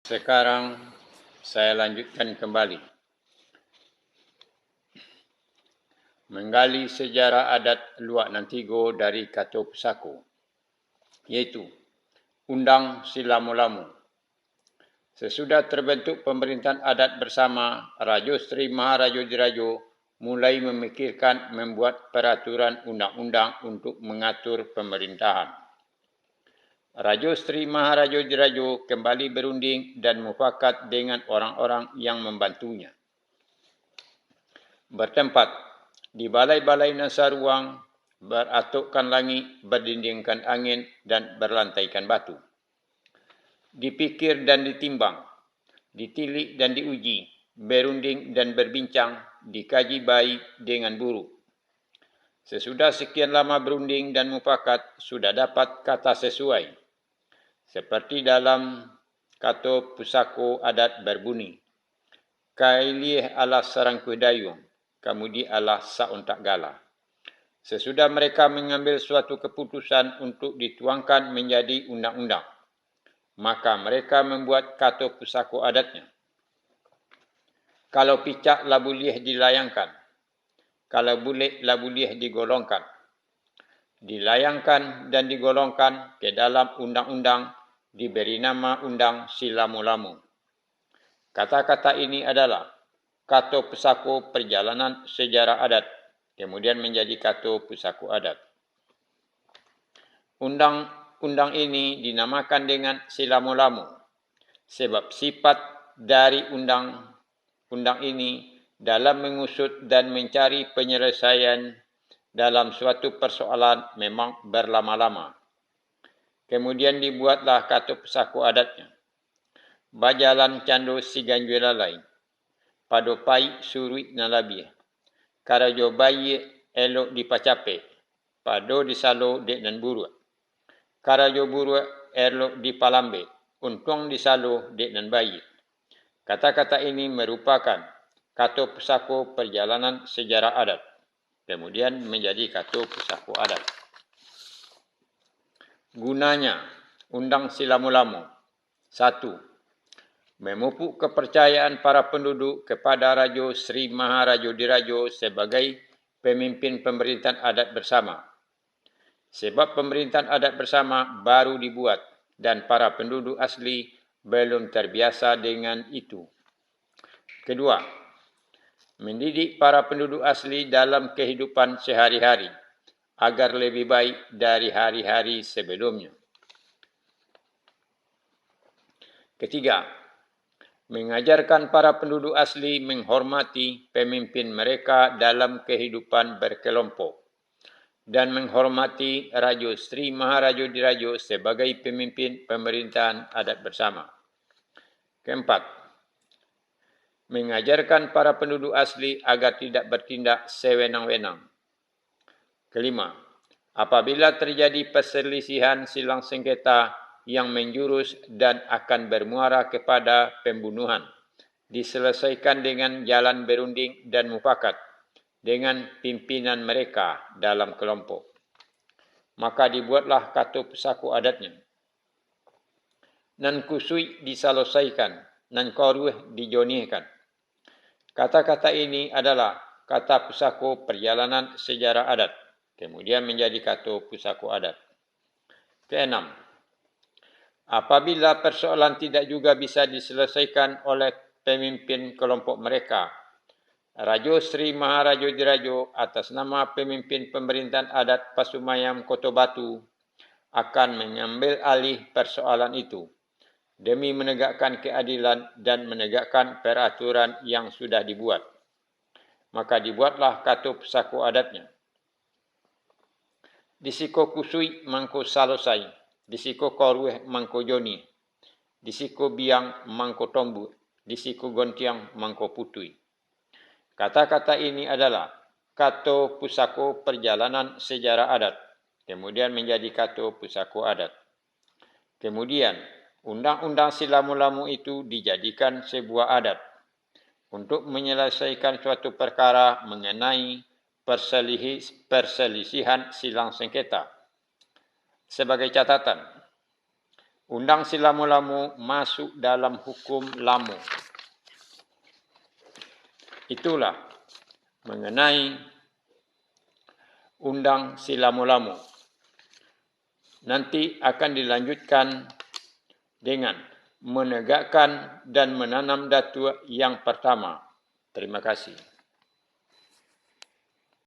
Sekarang saya lanjutkan kembali. Menggali sejarah adat Luak Nantigo dari Kato Pusako, iaitu Undang Silamu-Lamu. Sesudah terbentuk pemerintahan adat bersama, Rajo Sri Maharajo Dirajo mulai memikirkan membuat peraturan undang-undang untuk mengatur pemerintahan. Rajo Sri Maharajo Dirajo kembali berunding dan mufakat dengan orang-orang yang membantunya. Bertempat di balai-balai nasa ruang, beratukkan langit, berdindingkan angin dan berlantaikan batu. Dipikir dan ditimbang, ditilik dan diuji, berunding dan berbincang, dikaji baik dengan buruk. Sesudah sekian lama berunding dan mufakat, sudah dapat kata sesuai. Seperti dalam Kato Pusako adat berbunyi, Kailih ala sarangkuh dayung, kamudi ala sauntak gala. Sesudah mereka mengambil suatu keputusan untuk dituangkan menjadi undang-undang, maka mereka membuat Kato Pusako adatnya. Kalau picak lah boleh dilayangkan, kalau bulik lah boleh digolongkan. Dilayangkan dan digolongkan ke dalam undang-undang diberi nama Undang Silamu-Lamu. Kata-kata ini adalah Kato Pusako Perjalanan Sejarah Adat, kemudian menjadi Kato Pusako Adat. Undang-undang ini dinamakan dengan Silamu-Lamu sebab sifat dari undang-undang ini dalam mengusut dan mencari penyelesaian dalam suatu persoalan memang berlama-lama. Kemudian dibuatlah Kato Pusako adatnya. Bajalan cando siganjui lalai, pado pai surui nalabih, karajo bayi elok dipacape, pado disalo dek dan buru, karajo buru elok dipalambe, untung disalo dek dan bayi. Kata-kata ini merupakan Kato Pusako Perjalanan Sejarah Adat, kemudian menjadi Kato Pusako Adat. Gunanya Undang Silamu-Lamu. 1. Memupuk kepercayaan para penduduk kepada Rajo Sri Maharajo Dirajo sebagai pemimpin pemerintahan adat bersama. Sebab pemerintahan adat bersama baru dibuat dan para penduduk asli belum terbiasa dengan itu. Kedua, mendidik para penduduk asli dalam kehidupan sehari-hari agar lebih baik dari hari-hari sebelumnya. Ketiga, mengajarkan para penduduk asli menghormati pemimpin mereka dalam kehidupan berkelompok dan menghormati Rajo Sri Maharajo Dirajo sebagai pemimpin pemerintahan adat bersama. Keempat, mengajarkan para penduduk asli agar tidak bertindak sewenang-wenang. Kelima, apabila terjadi perselisihan silang sengketa yang menjurus dan akan bermuara kepada pembunuhan, diselesaikan dengan jalan berunding dan mufakat dengan pimpinan mereka dalam kelompok. Maka dibuatlah Kato Pusako adatnya. Nan kusui diselesaikan, nan koruh dijonihkan. Kata-kata ini adalah Kata Pusako Perjalanan Sejarah Adat, kemudian menjadi Kato Pusako Adat. Keenam, apabila persoalan tidak juga bisa diselesaikan oleh pemimpin kelompok mereka, Rajo Sri Maharajo Dirajo atas nama pemimpin pemerintahan adat Pasumayam Kota Batu akan mengambil alih persoalan itu demi menegakkan keadilan dan menegakkan peraturan yang sudah dibuat. Maka dibuatlah Kato Pusako adatnya. Disiko kusui mangko salosai, disiko korueh mangko joni, disiko biang mangko tombu, disiko gontiang mangko putui. Kata-kata ini adalah Kato Pusako Perjalanan Sejarah Adat, kemudian menjadi Kato Pusako Adat. Kemudian, Undang-Undang Silamu-Lamu itu dijadikan sebuah adat untuk menyelesaikan suatu perkara mengenai perselisihan silang sengketa. Sebagai catatan, Undang si Lamu-Lamu masuk dalam hukum Lamu. Itulah mengenai Undang si Lamu-Lamu. Nanti akan dilanjutkan dengan menegakkan dan menanam datu yang pertama. Terima kasih.